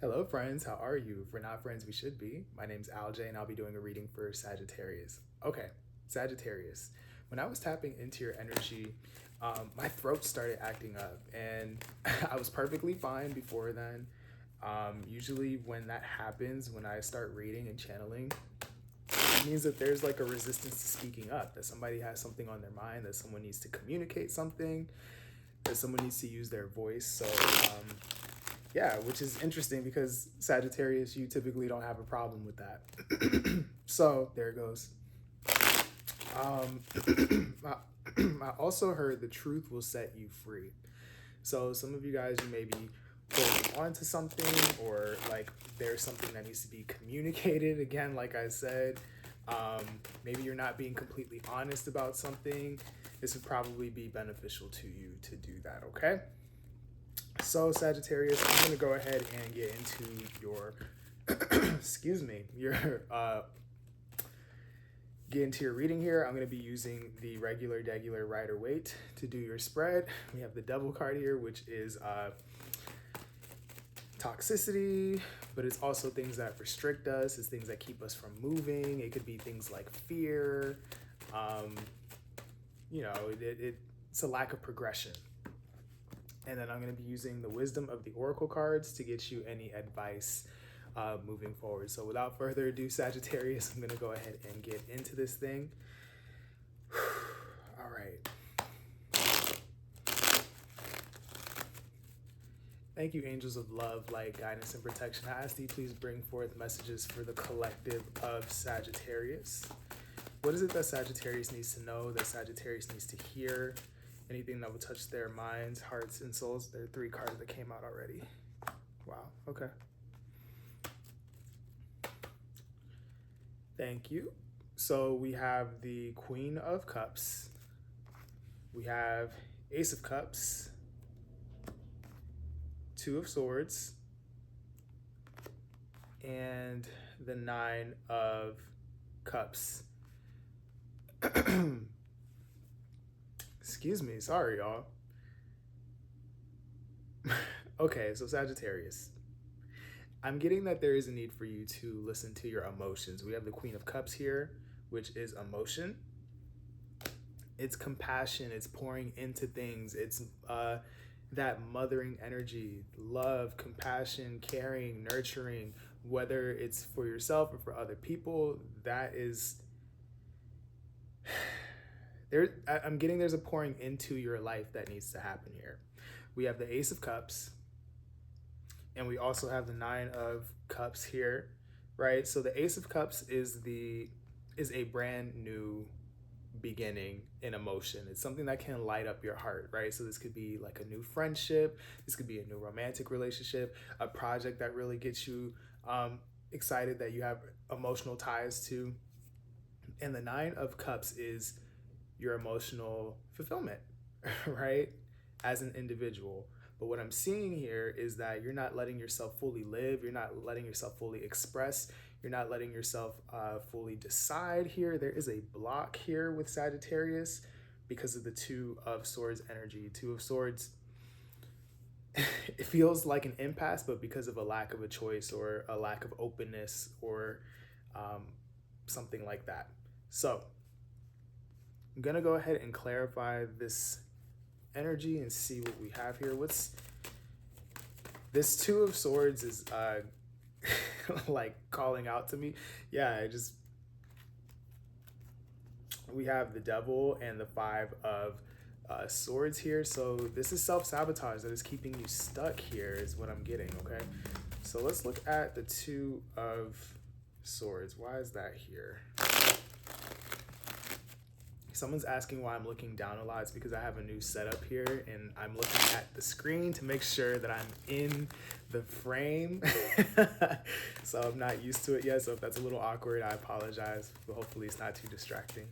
Hello, friends. How are you? If we're not friends, we should be. My name's Alj, and I'll be doing a reading for Sagittarius. Okay, Sagittarius. When I was tapping into your energy, my throat started acting up, and I was perfectly fine before then. Usually, when that happens, when I start reading and channeling, it means that there's like a resistance to speaking up, that somebody has something on their mind, that someone needs to communicate something, that someone needs to use their voice. Yeah, which is interesting because Sagittarius, you typically don't have a problem with that. So there it goes. Um, I also heard the truth will set you free. So some of you guys, you may be holding on to something, or like there's something that needs to be communicated. Again, like I said, maybe you're not being completely honest about something. This would probably be beneficial to you to do that, okay? So Sagittarius, I'm going to go ahead and get into your, excuse me, get into your reading here. I'm going to be using the regular, degular, Rider-Waite to do your spread. We have the Devil card here, which is toxicity, but it's also things that restrict us. It's things that keep us from moving. It could be things like fear. It's a lack of progression. And then I'm going to be using the Wisdom of the Oracle cards to get you any advice moving forward. So without further ado, Sagittarius, I'm going to go ahead and get into this thing. All right. Thank you, angels of love, light, guidance, and protection. I ask that you please bring forth messages for the collective of Sagittarius. What is it that Sagittarius needs to know, that Sagittarius needs to hear? Anything that would touch their minds, hearts, and souls. There are 3 cards that came out already. Wow, okay. Thank you. So we have the Queen of Cups. We have Ace of Cups. 2 of Swords. And the 9 of Cups. Excuse me, sorry, y'all. Okay, so Sagittarius. I'm getting that there is a need for you to listen to your emotions. We have the Queen of Cups here, which is emotion. It's compassion, it's pouring into things. It's that mothering energy, love, compassion, caring, nurturing, whether it's for yourself or for other people. That is I'm getting there's a pouring into your life that needs to happen here. We have the Ace of Cups, and we also have the 9 of Cups here, right? So the Ace of Cups is a brand new beginning in emotion. It's something that can light up your heart, right? So this could be like a new friendship, this could be a new romantic relationship, a project that really gets you excited, that you have emotional ties to. And the 9 of Cups is your emotional fulfillment, right? As an individual. But what I'm seeing here is that you're not letting yourself fully live. You're not letting yourself fully express. You're not letting yourself fully decide here. There is a block here with Sagittarius because of the 2 of Swords energy. 2 of Swords, it feels like an impasse, but because of a lack of a choice or a lack of openness or something like that. So I'm going to go ahead and clarify this energy and see what we have here. What's this 2 of Swords is like calling out to me. Yeah, we have the Devil and the 5 of Swords here. So this is self-sabotage that is keeping you stuck here is what I'm getting, okay? So let's look at the 2 of Swords. Why is that here? Someone's asking why I'm looking down a lot. It's because I have a new setup here and I'm looking at the screen to make sure that I'm in the frame. So I'm not used to it yet. So if that's a little awkward, I apologize, but hopefully it's not too distracting.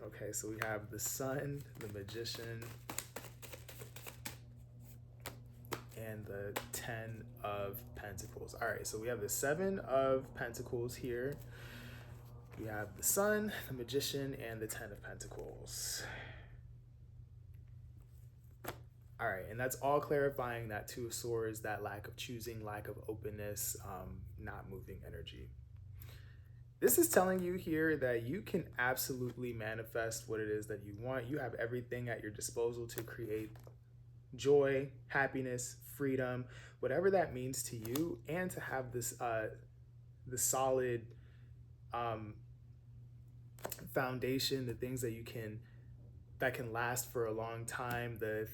Okay, so we have the Sun, the Magician, and the 10 of Pentacles. All right, so we have the 7 of Pentacles here. We have the Sun, the Magician, and the 10 of Pentacles. All right, and that's all clarifying that Two of Swords, that lack of choosing, lack of openness, not moving energy. This is telling you here that you can absolutely manifest what it is that you want. You have everything at your disposal to create joy, happiness, freedom, whatever that means to you, and to have this the solid foundation, the things that you can that can last for a long time, the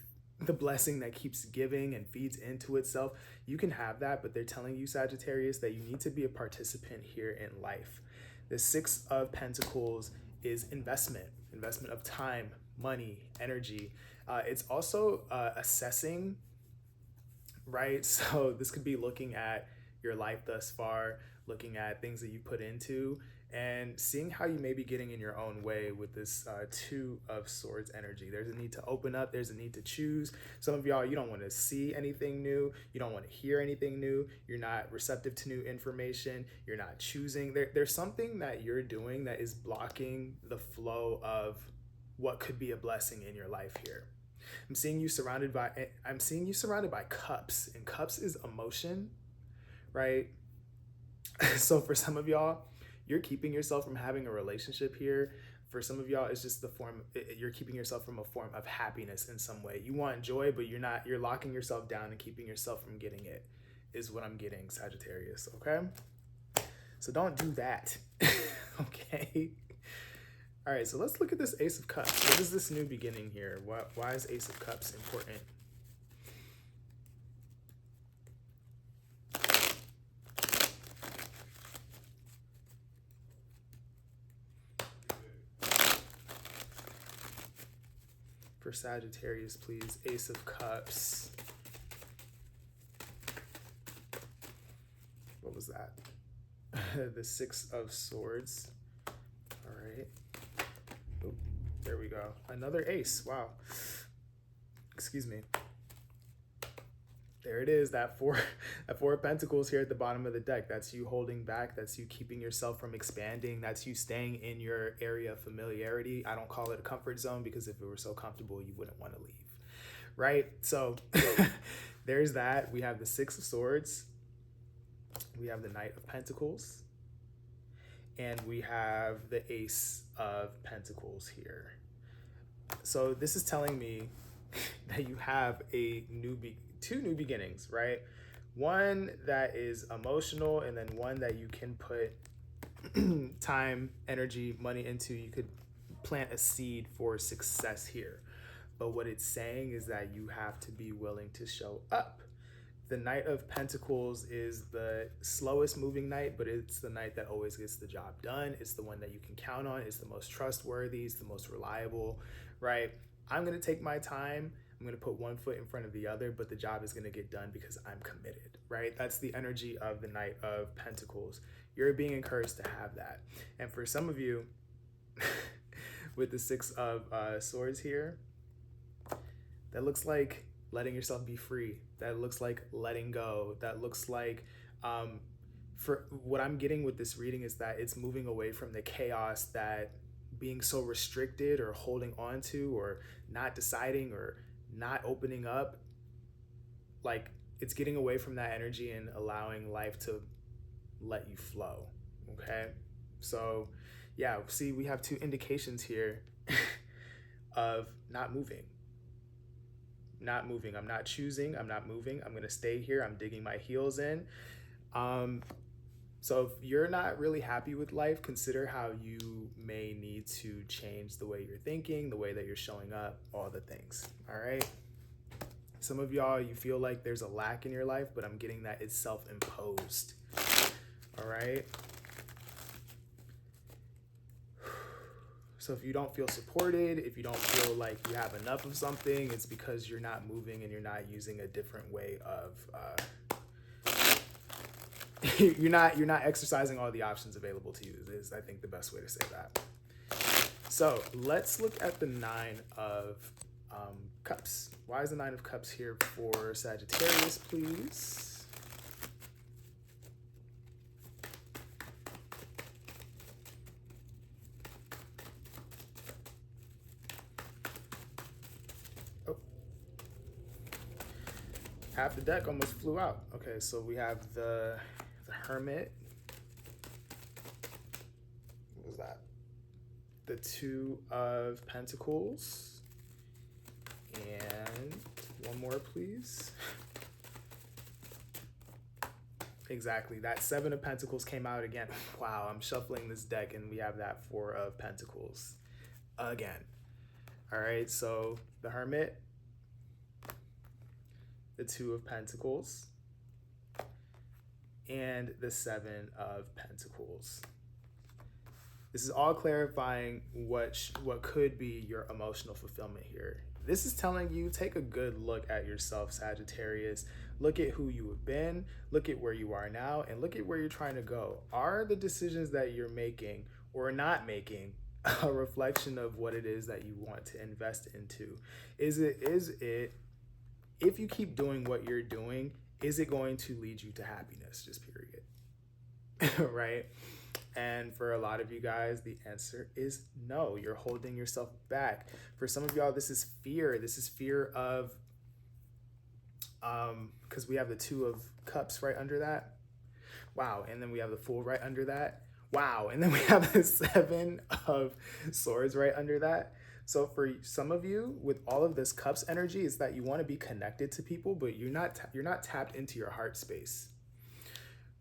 blessing that keeps giving and feeds into itself. You can have that, but they're telling you, Sagittarius, that you need to be a participant here in life. The Six of Pentacles is investment of time, money, energy. It's also assessing, right? So this could be looking at your life thus far, looking at things that you put into, and seeing how you may be getting in your own way with this Two of Swords energy. There's a need to open up. There's a need to choose. Some of y'all, you don't want to see anything new. You don't want to hear anything new. You're not receptive to new information. You're not choosing. There's something that you're doing that is blocking the flow of what could be a blessing in your life here. I'm seeing you surrounded by cups, and cups is emotion, right? So for some of y'all, you're keeping yourself from having a relationship here. For some of y'all, it's just you're keeping yourself from a form of happiness in some way. You want joy, but you're locking yourself down and keeping yourself from getting it, is what I'm getting, Sagittarius, okay? So don't do that, okay? All right, so let's look at this Ace of Cups. What is this new beginning here? Why is Ace of Cups important? For Sagittarius, please. Ace of Cups. What was that? The Six of Swords. All right. Oh, there we go. Another ace. Wow. Excuse me. There it is, that four of Pentacles here at the bottom of the deck. That's you holding back. That's you keeping yourself from expanding. That's you staying in your area of familiarity. I don't call it a comfort zone, because if it were so comfortable, you wouldn't want to leave, right? So there's that. We have the Six of Swords. We have the Knight of Pentacles. And we have the Ace of Pentacles here. So this is telling me that you have two new beginnings, right? One that is emotional, and then one that you can put time, energy, money into. You could plant a seed for success here. But what it's saying is that you have to be willing to show up. The Knight of Pentacles is the slowest moving knight, but it's the knight that always gets the job done. It's the one that you can count on. It's the most trustworthy. It's the most reliable, right? I'm going to take my time. I'm going to put one foot in front of the other, but the job is going to get done because I'm committed, right? That's the energy of the Knight of Pentacles. You're being encouraged to have that. And for some of you, with the Six of Swords here, that looks like letting yourself be free. That looks like letting go. That looks like, for what I'm getting with this reading, is that it's moving away from the chaos that being so restricted or holding on to or not deciding or not opening up, like it's getting away from that energy and allowing life to let you flow, okay? So yeah, see, we have two indications here of not moving. Not moving. I'm not choosing. I'm not moving. I'm going to stay here. I'm digging my heels in. So if you're not really happy with life, consider how you may need to change the way you're thinking, the way that you're showing up, all the things. All right. Some of y'all, you feel like there's a lack in your life, but I'm getting that it's self-imposed. All right. So if you don't feel supported, if you don't feel like you have enough of something, it's because you're not moving and you're not using a different way of, you're not exercising all the options available to you, is I think the best way to say that. So let's look at the Nine of Cups. Why is the Nine of Cups here for Sagittarius, please? Half the deck almost flew out. Okay, so we have the Hermit. What was that? The Two of Pentacles. And one more, please. Exactly, that Seven of Pentacles came out again. Wow, I'm shuffling this deck and we have that Four of Pentacles again. All right, so the Hermit, the Two of Pentacles, and the Seven of Pentacles. This is all clarifying what could be your emotional fulfillment here. This is telling you, take a good look at yourself, Sagittarius. Look at who you have been, look at where you are now, and look at where you're trying to go. Are the decisions that you're making or not making a reflection of what it is that you want to invest into? Is it, if you keep doing what you're doing, is it going to lead you to happiness? Just period. Right? And for a lot of you guys, the answer is no. You're holding yourself back. For some of y'all, this is fear. This is fear of, because we have the Two of Cups right under that. Wow. And then we have the Fool right under that. Wow. And then we have the Seven of Swords right under that. So for some of you, with all of this Cups energy, is that you want to be connected to people, but you're not tapped into your heart space.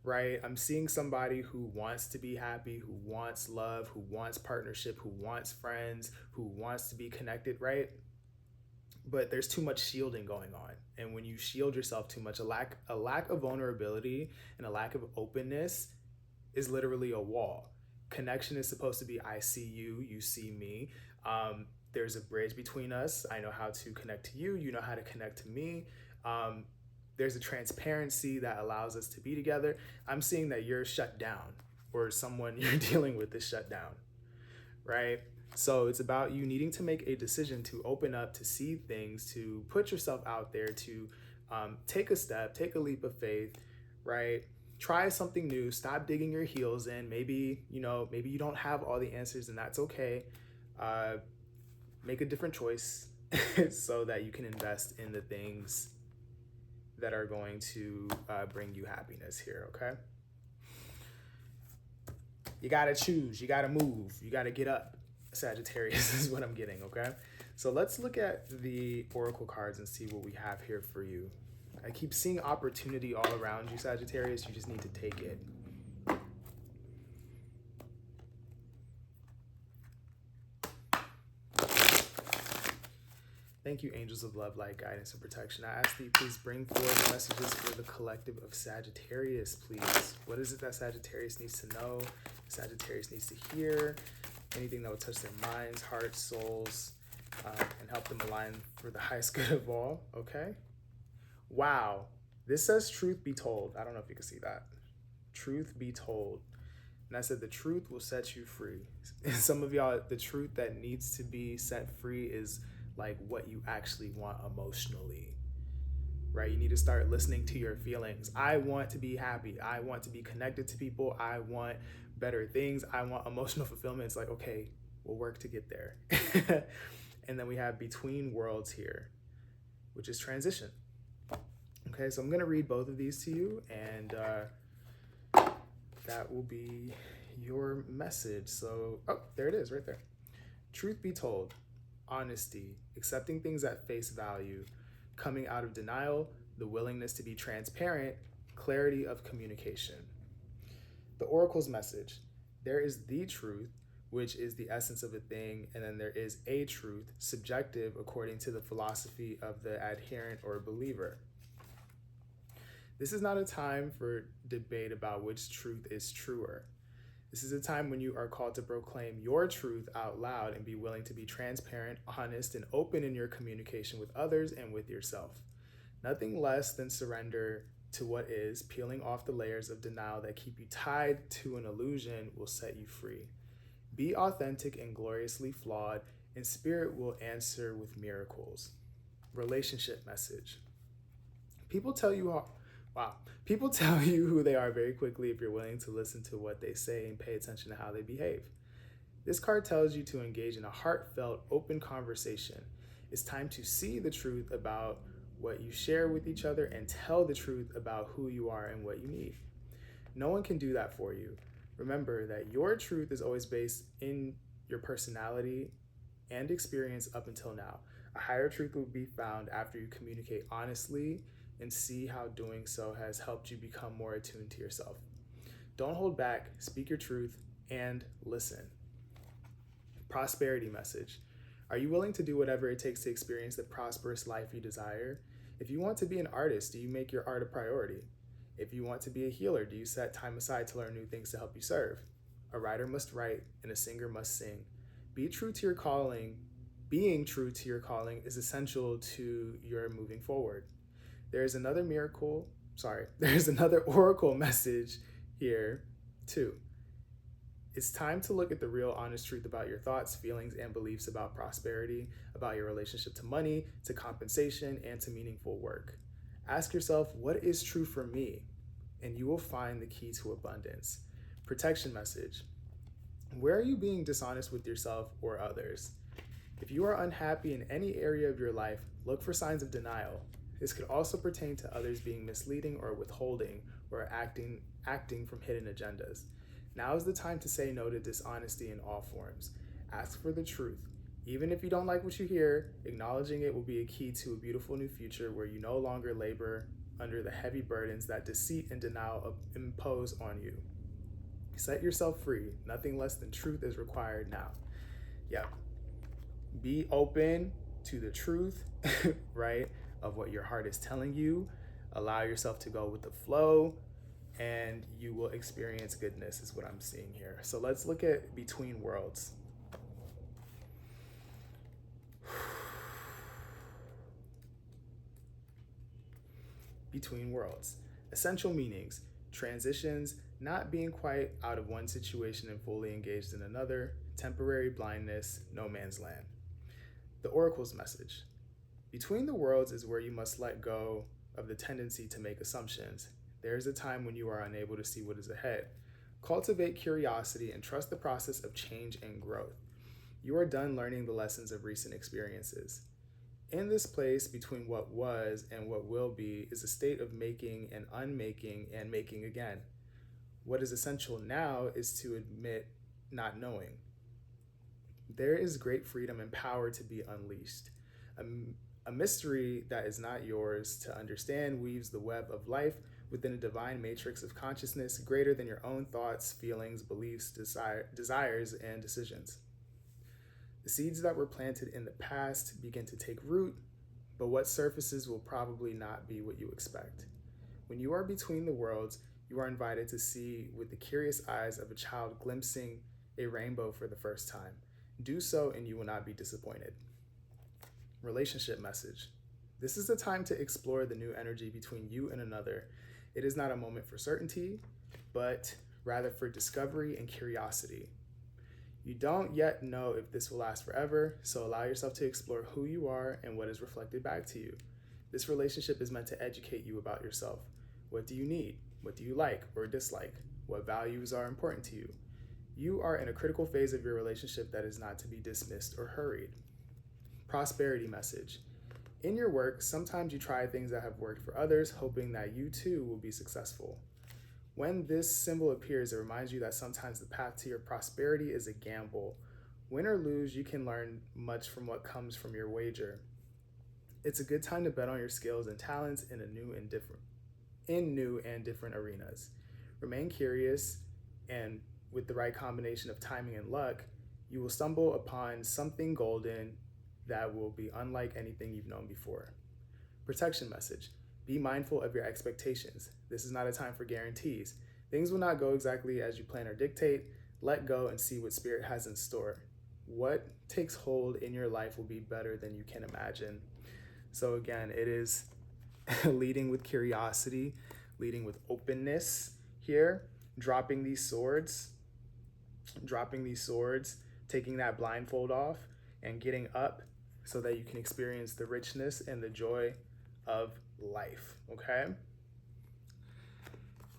Right? I'm seeing somebody who wants to be happy, who wants love, who wants partnership, who wants friends, who wants to be connected, right? But there's too much shielding going on. And when you shield yourself too much, a lack of vulnerability and a lack of openness is literally a wall. Connection is supposed to be, I see you, you see me. There's a bridge between us. I know how to connect to you, you know how to connect to me. There's a transparency that allows us to be together. I'm seeing that you're shut down, or someone you're dealing with is shut down, right? So it's about you needing to make a decision to open up, to see things, to put yourself out there, to take a step, take a leap of faith, right? Try something new, stop digging your heels in. Maybe you don't have all the answers, and that's okay. Make a different choice so that you can invest in the things that are going to bring you happiness here, okay? You gotta choose, you gotta move, you gotta get up. Sagittarius is what I'm getting, okay? So let's look at the Oracle cards and see what we have here for you. I keep seeing opportunity all around you, Sagittarius. You just need to take it. Thank you, angels of love, light, guidance, and protection. I ask that you please bring forth messages for the collective of Sagittarius, please. What is it that Sagittarius needs to know? Sagittarius needs to hear? Anything that will touch their minds, hearts, souls, and help them align for the highest good of all, okay? Wow. This says truth be told. I don't know if you can see that. Truth be told. And I said the truth will set you free. Some of y'all, the truth that needs to be set free is like what you actually want emotionally, right? You need to start listening to your feelings. I want to be happy. I want to be connected to people. I want better things. I want emotional fulfillment. It's like, okay, we'll work to get there. And then we have between worlds here, which is transition. Okay, so I'm gonna read both of these to you, and that will be your message. So, oh, there it is right there. Truth be told, honesty, accepting things at face value, coming out of denial, the willingness to be transparent, clarity of communication. The Oracle's message: there is the truth, which is the essence of a thing, and then there is a truth, subjective according to the philosophy of the adherent or believer. This is not a time for debate about which truth is truer. This is a time when you are called to proclaim your truth out loud and be willing to be transparent, honest, and open in your communication with others and with yourself. Nothing less than surrender to what is, peeling off the layers of denial that keep you tied to an illusion will set you free. Be authentic and gloriously flawed, and spirit will answer with miracles. Relationship message. People tell you who they are very quickly if you're willing to listen to what they say and pay attention to how they behave. This card tells you to engage in a heartfelt, open conversation. It's time to see the truth about what you share with each other, and tell the truth about who you are and what you need. No one can do that for you. Remember that your truth is always based in your personality and experience up until now. A higher truth will be found after you communicate honestly and see how doing so has helped you become more attuned to yourself. Don't hold back, speak your truth, and listen. Prosperity message. Are you willing to do whatever it takes to experience the prosperous life you desire? If you want to be an artist, do you make your art a priority? If you want to be a healer, do you set time aside to learn new things to help you serve? A writer must write and a singer must sing. Be true to your calling. Being true to your calling is essential to your moving forward. There's another oracle message here too. It's time to look at the real honest truth about your thoughts, feelings, and beliefs about prosperity, about your relationship to money, to compensation, and to meaningful work. Ask yourself, what is true for me? And you will find the key to abundance. Protection message. Where are you being dishonest with yourself or others? If you are unhappy in any area of your life, look for signs of denial. This could also pertain to others being misleading or withholding or acting from hidden agendas. Now is the time to say no to dishonesty in all forms. Ask for the truth. Even if you don't like what you hear, acknowledging it will be a key to a beautiful new future where you no longer labor under the heavy burdens that deceit and denial impose on you. Set yourself free. Nothing less than truth is required now. Yep. Be open to the truth, right, of what your heart is telling you. Allow yourself to go with the flow, and you will experience goodness, is what I'm seeing here. So let's look at Between Worlds. Between Worlds. Essential meanings. Transitions, not being quite out of one situation and fully engaged in another. Temporary blindness, no man's land. The Oracle's message. Between the worlds is where you must let go of the tendency to make assumptions. There is a time when you are unable to see what is ahead. Cultivate curiosity and trust the process of change and growth. You are done learning the lessons of recent experiences. In this place between what was and what will be is a state of making and unmaking and making again. What is essential now is to admit not knowing. There is great freedom and power to be unleashed. A mystery that is not yours to understand weaves the web of life within a divine matrix of consciousness greater than your own thoughts, feelings, beliefs, desires, and decisions. The seeds that were planted in the past begin to take root, but what surfaces will probably not be what you expect. When you are between the worlds, you are invited to see with the curious eyes of a child glimpsing a rainbow for the first time. Do so and you will not be disappointed. Relationship message. This is the time to explore the new energy between you and another. It is not a moment for certainty, but rather for discovery and curiosity. You don't yet know if this will last forever, so allow yourself to explore who you are and what is reflected back to you. This relationship is meant to educate you about yourself. What do you need? What do you like or dislike? What values are important to you? You are in a critical phase of your relationship that is not to be dismissed or hurried. Prosperity message. In your work, sometimes you try things that have worked for others, hoping that you too will be successful. When this symbol appears, it reminds you that sometimes the path to your prosperity is a gamble. Win or lose, you can learn much from what comes from your wager. It's a good time to bet on your skills and talents in new and different arenas. Remain curious, and with the right combination of timing and luck, you will stumble upon something golden that will be unlike anything you've known before. Protection message. Be mindful of your expectations. This is not a time for guarantees. Things will not go exactly as you plan or dictate. Let go and see what Spirit has in store. What takes hold in your life will be better than you can imagine. So again, it is leading with curiosity, leading with openness here, dropping these swords, taking that blindfold off and getting up so that you can experience the richness and the joy of life, okay?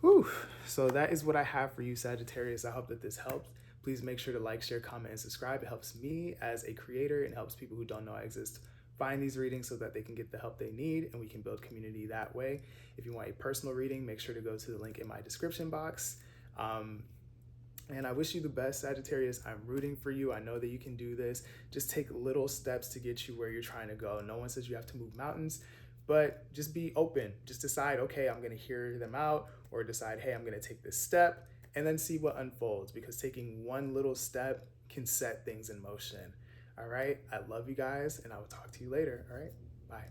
Whew. So that is what I have for you, Sagittarius. I hope that this helped. Please make sure to like, share, comment, and subscribe. It helps me as a creator and helps people who don't know I exist find these readings so that they can get the help they need and we can build community that way. If you want a personal reading, make sure to go to the link in my description box. And I wish you the best, Sagittarius. I'm rooting for you. I know that you can do this. Just take little steps to get you where you're trying to go. No one says you have to move mountains, but just be open. Just decide, okay, I'm going to hear them out, or decide, hey, I'm going to take this step, and then see what unfolds, because taking one little step can set things in motion. All right. I love you guys, and I will talk to you later. All right. Bye.